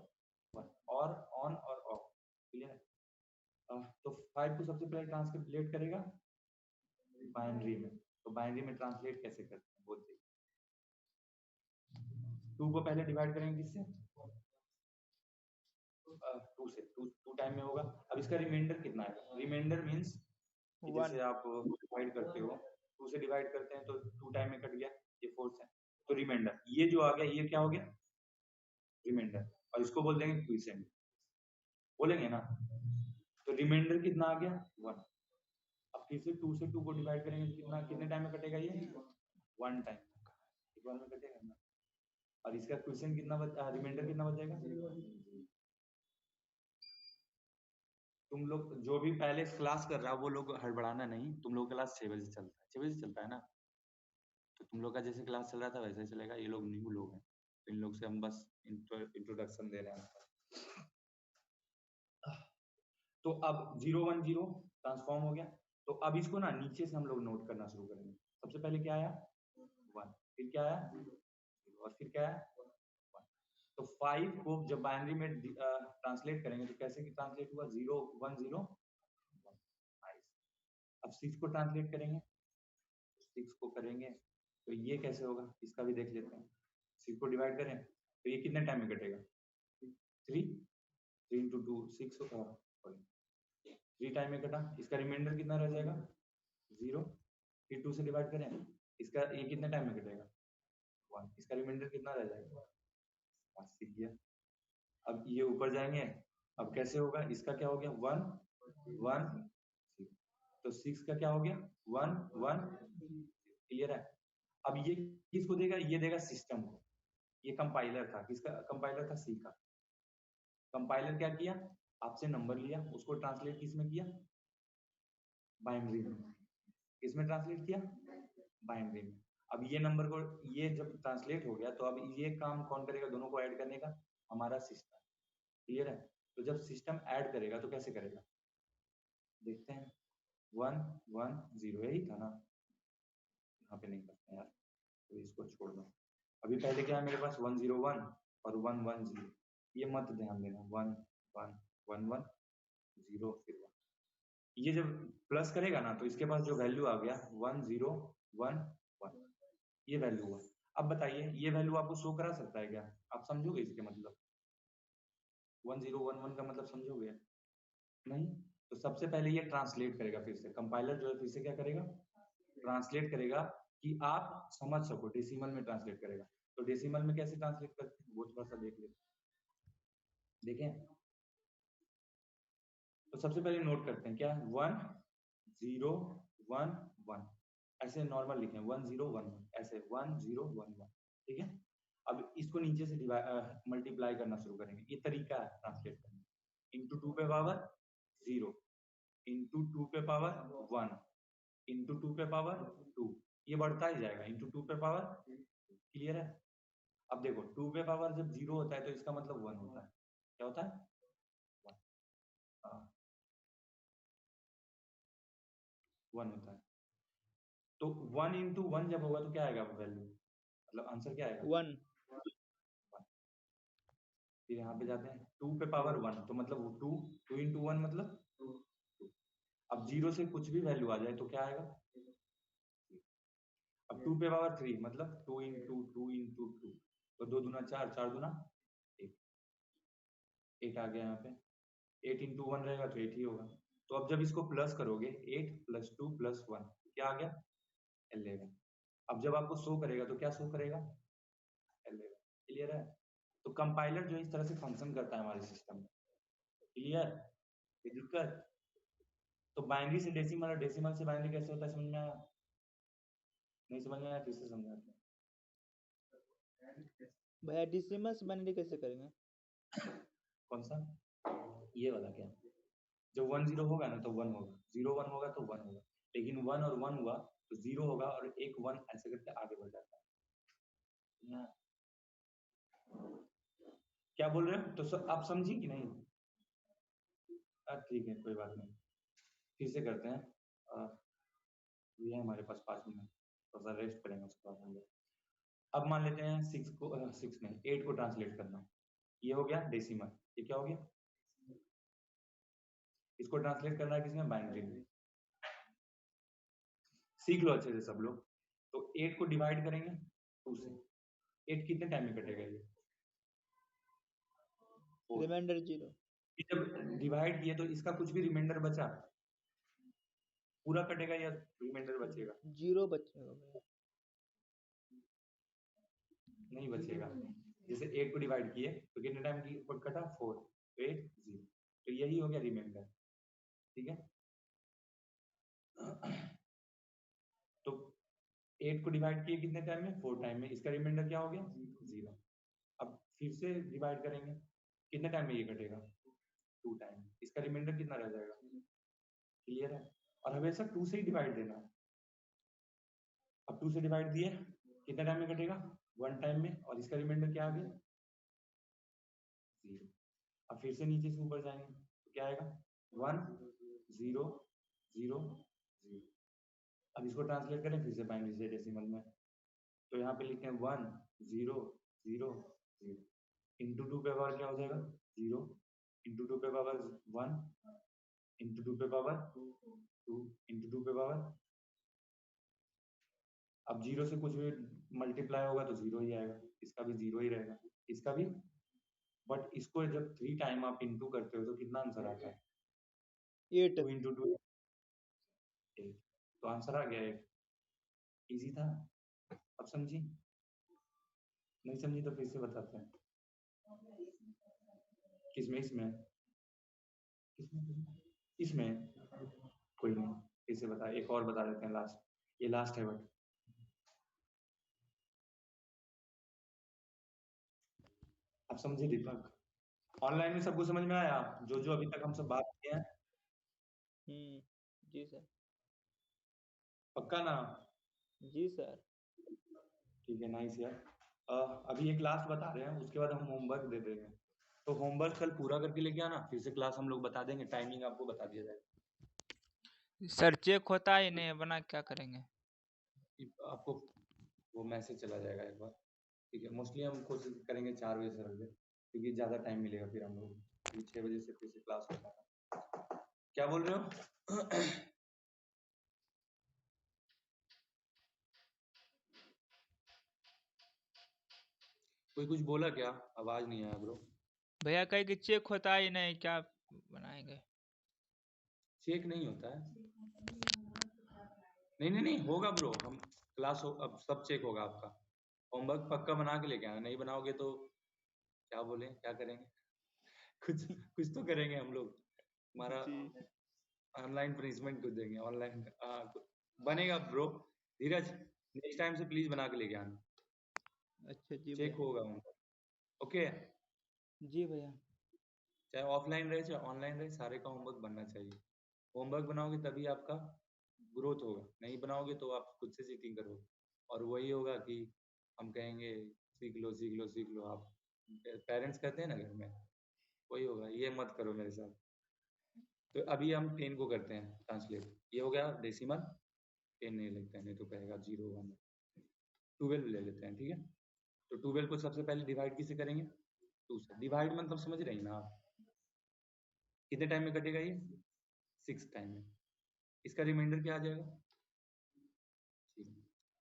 1, और ऑन और ऑफ। क्लियर है? तो 5 को सबसे पहले ट्रांसलेट करेगा बाइनरी में, तो बाइनरी में ट्रांसलेट कैसे करते हैं बोलते हैं, 2 को पहले डिवाइड करेंगे किससे, 2 से, 2 टाइम में होगा। अब इसका रिमाइंडर कितना है, रिमाइंडर मींस कि 1। जैसे आप डिवाइड करते हो, 2 से डिवाइड करते हैं तो 2 टाइम में कट गया, ये 4 से, तो रिमाइंडर ये जो आ गया, ये क्या हो गया, रिमाइंडर, और इसको बोल देंगे क्विसेंट, बोलेंगे ना। तो रिमाइंडर कितना आ गया, 1। अब फिर से 2 से 2 को डिवाइड करेंगे तो कितना, कितने टाइम में कटेगा, ये 1 टाइम, एक बार में कटेगा ना। और इसका क्वेश्चन कितना रिमाइंडर कितना बचेगा। तुम लोग जो भी पहले क्लास कर रहा है वो लोग हड़बड़ाना नहीं, तुम लोग क्लास 6 बजे चलता है, 6 बजे चलता है ना, तो तुम लोग का जैसे क्लास चल रहा था वैसे ही चलेगा। ये लोग न्यू लोग हैं, तो इन लोग से हम बस इंट्रोडक्शन दे रहे हैं। तो अब 0 1 0 ट्रांसफॉर्म हो गया, तो अब इसको ना नीचे से हम लोग नोट करना शुरू करेंगे। सबसे पहले क्या आया, 1, फिर क्या आया, 0, और फिर क्या आया, 1। तो 5 को जब बाइनरी में ट्रांसलेट करेंगे तो कैसे ट्रांसलेट हुआ 0 1 0 नाइस। अब 6 को ट्रांसलेट करेंगे, 6 को करेंगे तो ये कैसे होगा इसका भी देख लेते हैं। 6 को डिवाइड करें तो ये कितने टाइम में कटेगा 3 3 into 2 6 3 टाइम में कटा। इसका रिमाइंडर कितना रह जाएगा 0। फिर 2 से डिवाइड करें इसका ये कितने टाइम में कटेगा 1। इसका रिमाइंडर कितना रह जाएगा 5 सीख गया। अब ये ऊपर जाएंगे, अब कैसे होगा इसका क्या हो गया 1 1 तो 6 का क्या हो गया 1 1 क्लियर है। अब ये किसको देगा ये देगा सिस्टम को। ये कंपाइलर था, किसका कंपाइलर था सी का। कंपाइलर क्या किया आपसे नंबर लिया उसको ट्रांसलेट किसमें किया बाइनरी में। किसमें ट्रांसलेट किया बाइनरी में। अब ये नंबर को ये जब ट्रांसलेट हो गया तो अब ये काम कौन करेगा दोनों को ऐड करने का हमारा सिस्टम। क्लियर है। तो जब सिस्टम ऐड करेगा तो कैसे करेगा देखते हैं 1 1 0 यही था ना। यहाँ पे नहीं करते यार तो इसको छोड़ दो। अभी पहले क्या है मेरे पास 1 0 1 और 1 1 0 ये मत ध्यान देना 1 1 1 1 0 फिर 1। ये जब प्लस करेगा ना तो इसके पास जो वैल्यू आ गया 1 0 1 1 ये वैल्यू हुआ। अब बताइए ये वैल्यू आपको शो करा सकता है क्या आप समझोगे इसके मतलब 1 0 1 1 का मतलब समझोगे नहीं। तो सबसे पहले ये ट्रांसलेट करेगा फिर से कंपाइलर जो है फिर से क्या करेगा ट्रांसलेट करेगा कि आप समझ सको डेसिमल में ट्रांसलेट करेगा। तो डेसिमल में कैसे ट्रांसलेट करते हैं वो थोड़ा सा देख लेते देखें। तो सबसे पहले नोट करते हैं क्या 1 0 1 1 ऐसे नॉर्मल लिखें 1 0 1 1 ऐसे 1 0 1 1 ठीक है। अब इसको नीचे से मल्टीप्लाई करना शुरू करेंगे। ये तरीका है ट्रांसलेट करने इंटू 2 पे पावर 0 इंटू 2 पे पावर 1 इंटू 2 पे पावर 2 ये बढ़ता ही जाएगा इंटू 2 पे पावर। क्लियर है। अब देखो 2 पे पावर जब 0 होता है तो इसका मतलब 1 होता है। क्या होता है 1 होता है। तो 1 इंटू 1 जब होगा तो क्या आएगा वैल्यू मतलब आंसर क्या आएगा 1। फिर यहाँ पे जाते हैं 2 पे पावर 1 तो मतलब 2 2 इंटू 1 मतलब 2। अब 0 से कुछ भी वैल्यू आ जाए तो क्या आएगा। अब 2 पे पावर 3 मतलब 2 इंटू 2 इंटू 2 तो 2 दूना 4 4 दूना 8 8 आ गया यहाँ पे 8 इंटू 1 रहेगा तो 8 ही होगा। तो अब जब इसको प्लस करोगे 8 प्लस 2 प्लस 1 क्या आ गया 11। अब जब आपको शो करेगा तो क्या शो करेगा 11। क्लियर है। तो कंपाइलर जो इस तरह से फंक्शन करता है हमारे सिस्टम में। क्लियर दिक्कत। तो बाइनरी से डेसिमल और डेसिमल से बाइनरी कैसे होता है समझ में आया नहीं समझ में आया फिर से समझाते हैं। भैया डेसिमल से बाइनरी कैसे करेंगे कौन सा ये वाला क्या जब 1 0 होगा ना तो 1 होगा 0 1 होगा तो 1 होगा लेकिन 1 और 1 हुआ तो 0 होगा और एक 1 ऐसे करके आगे बढ़ जाता है। क्या बोल रहे हो तो आप समझी कि नहीं ठीक है कोई बात नहीं फिर से करते हैं। ये है हमारे पास 5 मिनट थोड़ा सा रेस्ट करेंगे उसके बाद हम लोग। अब मान लेते हैं 6 को 6 नहीं 8 को ट्रांसलेट करना ये हो गया डेसिमल। ये क्या हो गया इसको ट्रांसलेट करना है किसमें बाइनरी में। सीख लो अच्छे से सब लोग। तो 8 को डिवाइड करेंगे 2 से 8 कितने टाइम में कटेगा ये रिमाइंडर 0। जब डिवाइड किए तो इसका कुछ भी रिमाइंडर बचा पूरा कटेगा या रिमाइंडर बचेगा 0 बचेगा भैया नहीं बचेगा। जैसे 8 को डिवाइड किए तो कितने टाइम की कटा 4 8 0 तो यही हो गया रिमाइंडर। ठीक है। तो 8 को डिवाइड किए कितने टाइम में 4 टाइम में इसका रिमाइंडर क्या हो गया 0। अब फिर से डिवाइड करेंगे कितने टाइम में ये कटेगा 2 टाइम इसका रिमाइंडर कितना रह जाएगा। क्लियर है। और हमेशा 2 से ही डिवाइड देना है। अब 2 से डिवाइड दिए कितने टाइम में कटेगा 1 टाइम में और इसका रिमाइंडर क्या आ गया 0। अब फिर से नीचे से ऊपर जाएंगे तो क्या आएगा 1 0 0 0। अब इसको ट्रांसलेट करें फिर से बाइनरी से डेसिमल में तो यहाँ पे लिखते हैं 1 0 0 0 इंटू टू पे पावर क्या हो जाएगा 0, इंटू टू पे पावर 1, इंटू टू पे पावर 2, इंटू टू पे पावर। अब 0 से कुछ भी मल्टीप्लाई होगा तो 0 ही आएगा, इसका भी 0 ही रहेगा, इसका भी। बट इसको जब 3 टाइम आप इंटू करते हो तो कितना आंसर आता है 8। 2 इंटू 2 8, तो आंसर आ गया 8। इजी था। अब समझी? नहीं समझी तो फिर से बताते हैं। किसमें? इसमें इसमें कोई नहीं, फिर से बता, एक और बता देते हैं लास्ट, ये लास्ट है। बट अब समझे दीपक? ऑनलाइन में सबको समझ में आया जो जो अभी तक हम सब बात किए हैं? जी सर। पक्का ना? जी सर। ठीक है, नाइस यार। अभी एक लास्ट बता रहे हैं, उसके बाद हम होमवर्क दे देंगे। तो होमवर्क कल पूरा करके लेके आना, फिर से क्लास हम लोग बता देंगे, टाइमिंग आपको बता दिया जाएगा। सर चेक होता ही नहीं बना, क्या करेंगे? आपको वो मैसेज चला जाएगा एक बार, ठीक है? मोस्टली हम कोशिश करेंगे 4 बजे से रख दें, क्योंकि ज़्यादा टाइम मिलेगा फिर हम लोग, क्योंकि 6 बजे से फिर से क्लास होता है। क्या बोल रहे हो? कोई कुछ बोला क्या? आवाज नहीं आया ब्रो। भैया कहे कि चेक होता ही नहीं, क्या बनाएंगे? चेक नहीं होता है? नहीं होगा ब्रो, हम क्लास हो, अब सब चेक होगा आपका। होमवर्क पक्का बना के लेके आना, नहीं बनाओगे तो क्या बोले, क्या करेंगे? कुछ कुछ तो करेंगे हम लोग, हमारा ऑनलाइन पनिशमेंट कुछ देंगे ऑनलाइन। बनेगा ब्रो। धीरज, नेक्स्ट टाइम से प्लीज बना के लेके आना। अच्छा जी चेक भैया। होगा। ओके, जी भैया। चाहे ऑफलाइन रहे चाहे ऑनलाइन रहे, सारे का होमवर्क बनना चाहिए। होमवर्क बनाओगे तभी आपका ग्रोथ होगा, नहीं बनाओगे तो आप खुद से चीटिंग करोगे, और वही होगा कि हम कहेंगे सीख लो सीख लो सीख लो। आप पेरेंट्स कहते हैं ना घर में, वही होगा। ये मत करो मेरे साथ। तो अभी हम 10 को करते हैं ट्रांसलेट। ये हो गया डेसिमल, 10 नहीं लिखते हैं, नहीं तो कहेगा 0 1। 12 ले लेते हैं, ठीक है? तो 12 को सबसे पहले डिवाइड किससे करेंगे? 2 से। डिवाइड मतलब समझ रहे हैं ना आप? कितने टाइम में कटेगा ये? 6 टाइम में। इसका रिमाइंडर क्या आ जाएगा?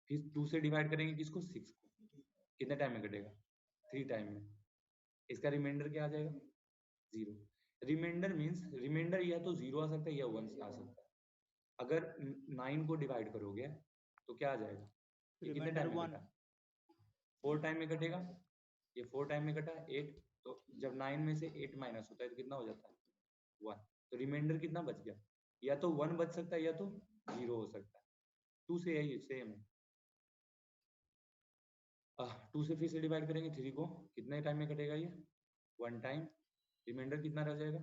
फिर 2 से डिवाइड करेंगे किसको? 6 को। कितने टाइम में कटेगा? 3 टाइम में। इसका रिमाइंडर क्या आ जाएगा? 0। रिमाइंडर मीन्स रिमाइंडर या तो 0 आ सकता है या 1 आ सकता है। अगर 9 को डिवाइड करोगे तो क्या आ जाएगा? ये कितने रिमाइंडर टाइम में 1। कटा? 4 टाइम में कटेगा। ये 4 टाइम में कटा 8, तो जब 9 में से 8 माइनस होता है तो कितना हो जाता है? 1। तो रिमाइंडर कितना बच गया? या तो 1 बच सकता है या तो 0 हो सकता है। 2 से यही सेम है। 2 से फिर से डिवाइड करेंगे 3 को, कितने टाइम में कटेगा ये? 1 टाइम। रिमाइंडर कितना रह जाएगा?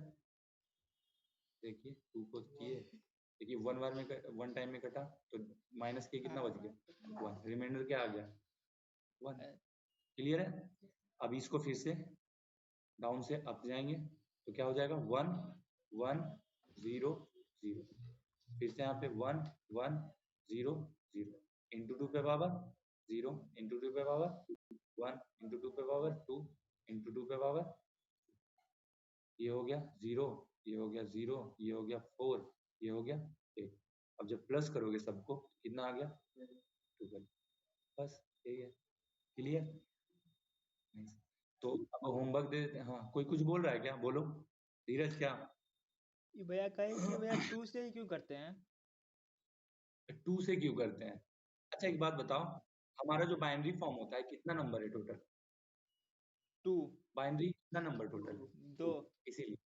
देखिए 2 को किए, देखिए 1 बार में 1 टाइम में कटा, तो माइनस के कितना बच गया? 1। रिमाइंडर क्या आ गया? 1। क्लियर है? अब इसको फिर से डाउन से अप जाएंगे तो क्या हो जाएगा? 1 1 0 0। फिर से यहाँ पे 1 1 0 0 इंटू 2 पे पावर 0 इंटू 2 पे पावर 1 इंटू 2 पे पावर 2 इंटू 2 पे पावर, ये हो गया 0, ये हो गया 0, ये हो गया 4, ये हो गया 8। अब जब प्लस करोगे सबको कितना आ गया? 12। बस यही है। क्लियर? तो अब होमवर्क दे देते हैं। हाँ, कोई कुछ बोल रहा है क्या? बोलो धीरज। क्या? ये भैया कहे कि भैया 2 से ही क्यों करते हैं? 2 से क्यों करते हैं? अच्छा एक बात बताओ, हमारा जो बाइनरी फॉर्म होता है कितना नंबर है टोटल? 2। बाइनरी कितना नंबर टोटल? 2। इसीलिए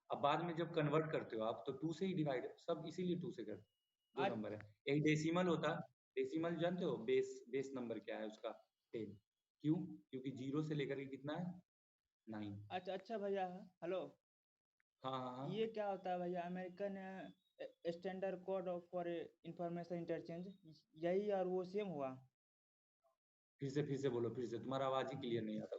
अब बाद में जब कन्वर्ट करते हो आप तो 2 से ही डिवाइड, सब इसीलिए 2 से करते हो। 2 आज नंबर है। एक डेसिमल होता है, डेसिमल जानते हो? बेस नंबर क्या है उसका? 10। क्यों? क्योंकि 0 से लेकर के कितना है? 9। अच्छा अच्छा भैया, हेलो। हाँ। ये क्या होता है भैया, American standard code for information interchange, यही और वो सेम हुआ? फिर से बोलो, फिर से, तुम्हारा आवाज ही क्लियर नहीं आता।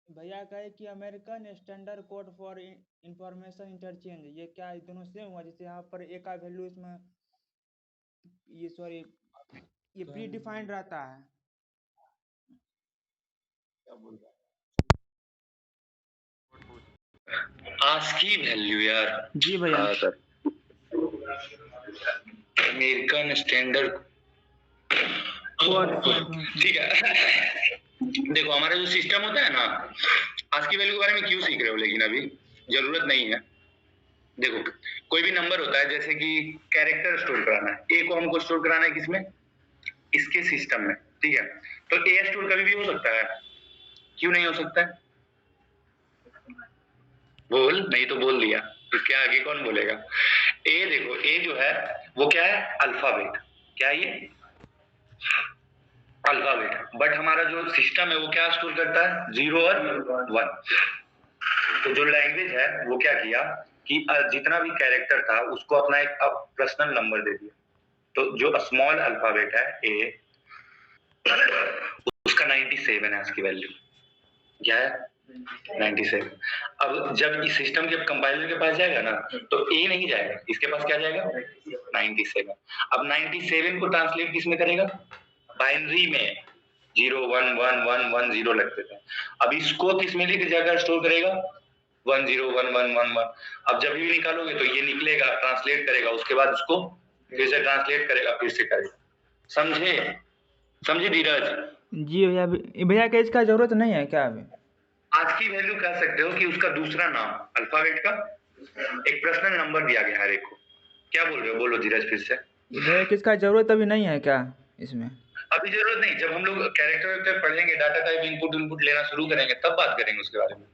भैया कहे कि American standard code for information interchange, ये क्या दोनों सेम हुआ? जैसे यहाँ पर ए का वैल्यू इसमें, ये सॉरी, ये प्री डिफाइंड रहता है। क्या बोल रहा है आस्की वैल्यू यार। जी भैया। हाँ सर। अमेरिकन स्टैंडर्ड कोड ठीक है। देखो हमारा जो सिस्टम होता है ना, आज की वैल्यू के बारे में क्यों सीख रहे हो, लेकिन अभी जरूरत नहीं है। देखो कोई भी नंबर होता है, जैसे कि कैरेक्टर स्टोर कराना है, ए को हमको स्टोर कराना है किसमें, इसके सिस्टम में, ठीक है। तो ए स्टोर कभी भी हो सकता है, क्यों नहीं हो सकता है? बोल, नहीं तो बोल दिया, इसके आगे कौन बोलेगा। ए देखो, ए जो है वो क्या है, अल्फाबेट। क्या ये अल्फाबेट, बट हमारा जो सिस्टम है वो क्या स्टोर करता है, 0 और 1। तो जो लैंग्वेज है वो क्या किया कि जितना भी कैरेक्टर था उसको अपना एक पर्सनल नंबर दे दिया। तो जो स्मॉल अल्फाबेट है ए, उसका 97 है इसकी वैल्यू। क्या है, 97। अब जब इस सिस्टम के कंपाइलर के पास जाएगा ना, तो ए नहीं जाएगा, इसके पास क्या जाएगा, 97। अब 97 को ट्रांसलेट किस में करेगा, बाइनरी में 0 1 1 1 1 0 लगते थे। अब इसको किस में लिख जाकर स्टोर करेगा, 1 0 1 1 1 1। अब जब भी निकालोगे तो ये निकलेगा, ट्रांसलेट करेगा, उसके बाद उसको फिर से ट्रांसलेट करेगा, फिर से करेगा। समझे, समझे धीरज? जी भैया। भैया क्या इसका जरूरत नहीं है क्या अभी? आज की वैल्यू कह सकते हो कि उसका दूसरा नाम अल्फाबेट का एक पर्सनल नंबर दिया गया हर एक को। क्या बोल रहे हो, बोलो धीरज फिर से। भैया किसका जरूरत अभी नहीं है क्या इसमें? अभी जरूरत नहीं, जब हम लोग कैरेक्टर पढ़ेंगे, डाटा टाइप इनपुट लेना शुरू करेंगे, तब बात करेंगे उसके बारे में।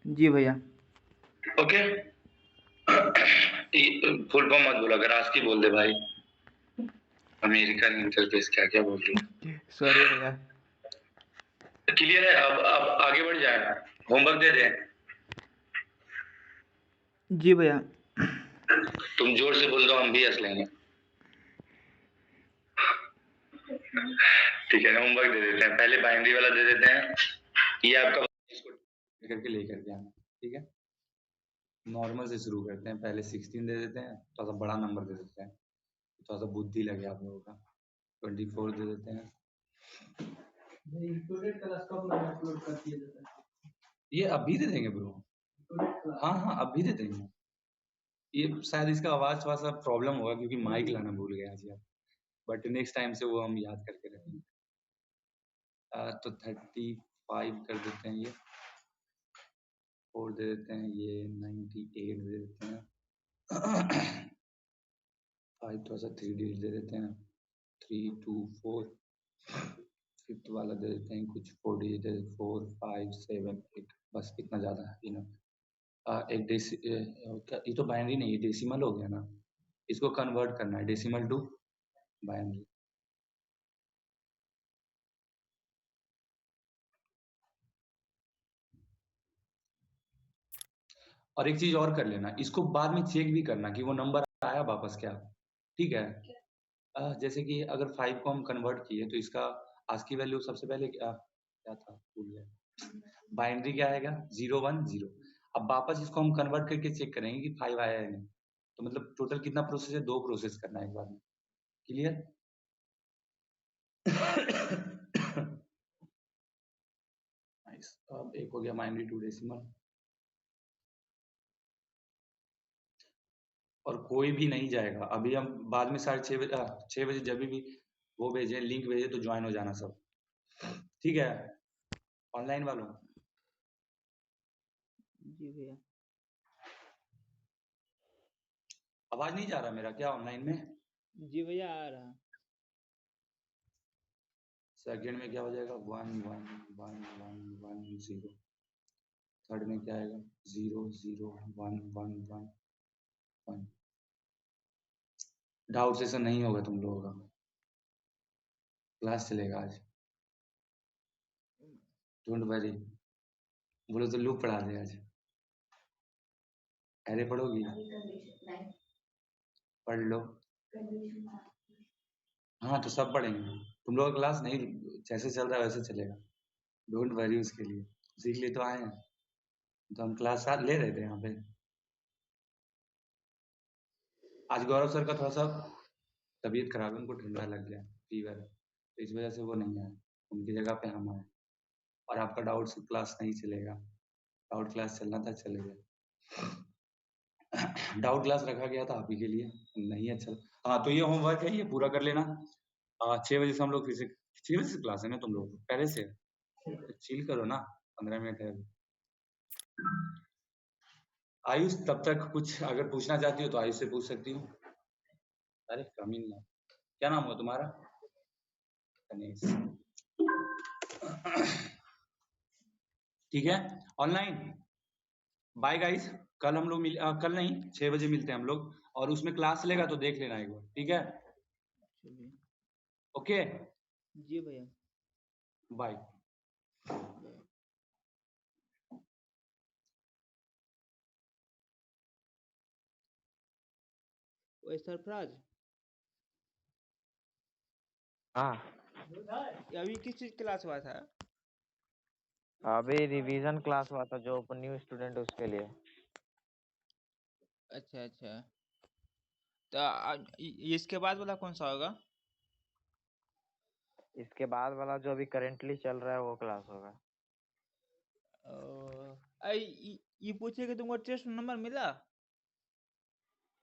जी भैया। ओके। फुल फॉर्म मत बोला, अगर आज की बोल दे भाई। अमेरिकन इंटरफेस क्या क्या बोल रही है, सॉरी भैया। क्लियर है? अब आगे बढ़ जाए, होमवर्क दे दे। जी भैया। तुम जोर से बोल दो, हम भी हंस लेंगे। ठीक है, होमवर्क दे देते हैं, पहले बाइनरी वाला दे देते हैं। ये आपका इसको करके लेकर के आना, ठीक है। नॉर्मल से शुरू करते हैं, पहले 16 दे देते हैं, थोड़ा सा बड़ा नंबर दे देते हैं, थोड़ा सा बुद्धि लगे आप लोगों का। 24 दे देते हैं। ये अभी दे देंगे ब्रो। हाँ हाँ अभी दे देंगे। ये शायद इसका आवाज थोड़ा सा प्रॉब्लम होगा क्योंकि माइक लाना भूल गया आज यार, बट नेक्स्ट टाइम से वो हम याद करके रखेंगे। तो 35 कर देते हैं, ये 4 दे देते हैं, ये 98 दे देते हैं। 5 थोड़ा सा 3 डिजिट दे देते हैं, 3 2 4। फिफ्थ वाला दे देते हैं कुछ 4 डिजिट, 4 5 7 8, बस इतना ज़्यादा है इनफ। एक ये तो बाइनरी नहीं, ये डेसिमल हो गया ना, इसको कन्वर्ट करना है डेसिमल टू बाइनरी। और एक चीज और कर लेना, इसको बाद में चेक भी करना कि वो नंबर आया वापस क्या, ठीक है। जैसे कि अगर 5 को हम कन्वर्ट किए तो इसका आज की वैल्यू सबसे पहले क्या था, भूल गया। बाइनरी क्या आएगा, 0 1 0। अब वापस इसको हम कन्वर्ट करके चेक करेंगे कि 5 आया है नहीं, तो मतलब टोटल कितना प्रोसेस है, 2 प्रोसेस करना है एक बार में। क्लियर? नाइस। अब एक हो गया बाइनरी टू डेसिमल। और कोई भी नहीं जाएगा अभी, हम बाद में 6:30 बजे जब भी वो भेजे, लिंक भेजे तो ज्वाइन हो जाना सब, ठीक है, ऑनलाइन वालों। जी भैया। आवाज नहीं जा रहा मेरा क्या ऑनलाइन में? जी भैया आ रहा। सेकंड में क्या हो जाएगा, 1 1 1 1 1 0। थर्ड में क्या आएगा, 0 0 1 1 1 1। डाउट सेशन नहीं होगा तुम लोगों का, क्लास चलेगा आज, डोंट वरी। बोलो तो लूप पढ़ा दे आज। अरे पढ़ोगी, पढ़ लो। हाँ तो सब पढ़ेंगे, तुम लोग का क्लास नहीं जैसे चल रहा है वैसे चलेगा, डोंट वरी उसके लिए, उसी के लिए तो आए हैं। तो हम क्लास साथ ले रहे थे यहाँ पे। आज गौरव सर का थोड़ा सा तबीयत खराब है, उनको ठंडा लग गया, फीवर है, तो इस वजह से वो नहीं आए, उनकी जगह पे हम आए और आपका डाउट क्लास नहीं चलेगा। डाउट क्लास चलना था, चलेगा। डाउट क्लास रखा गया था आप ही के लिए, नहीं अच्छा। हाँ, तो ये होमवर्क है, ये पूरा कर लेना। 6 बजे से हम लोग फिर से 6 बजे से क्लास है ना तुम लोग पहले से? चिल करो ना, 15 मिनट है। आयुष, तब तक कुछ अगर पूछना चाहती हो तो आयुष से पूछ सकती हूँ। अरे कमीन ना, क्या नाम हुआ तुम्हारा? गणेश। ठीक है, ऑनलाइन बाय गाइस। कल हम लोग कल नहीं, 6 बजे मिलते हैं हम लोग, और उसमें क्लास लेगा तो देख लेना एक बार, ठीक है? चलिए, ओके, जी भैया, बाय। बाय। ओए सरफराज, हाँ, ये अभी किस चीज क्लास हुआ था? अभी रिवीजन क्लास हुआ था जो न्यू स्टूडेंट उसके लिए। अच्छा अच्छा, तो इसके बाद वाला कौन सा होगा? इसके बाद वाला जो अभी करेंटली चल रहा है वो क्लास होगा। ये पूछे कि तुमको टेस्ट नंबर मिला?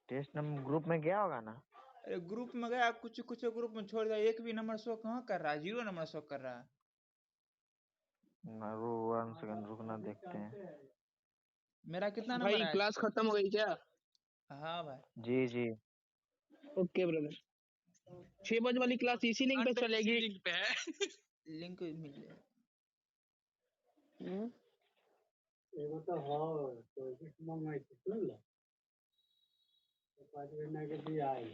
टेस्ट नंबर ग्रुप में गया होगा ना? अरे ग्रुप में गया, कुछ कुछ ग्रुप में छोड़ दिया, एक भी नंबर शो कहाँ कर रहा है, 0 नंबर शो कर रहा है। वन सेकंड रुकना, देखते हैं। मेरा कितना नंबर भाई आया? क्लास खत्म हो गई क्या? हाँ भाई, जी जी। ओके ब्रदर, 6 बजे वाली क्लास इसी लिंक पे चलेगी। लिंक पे है। लिंक मिल जाए। एगो तो हो तो किस मंगाई थी सुन लो तो 5 महीना के दिया आई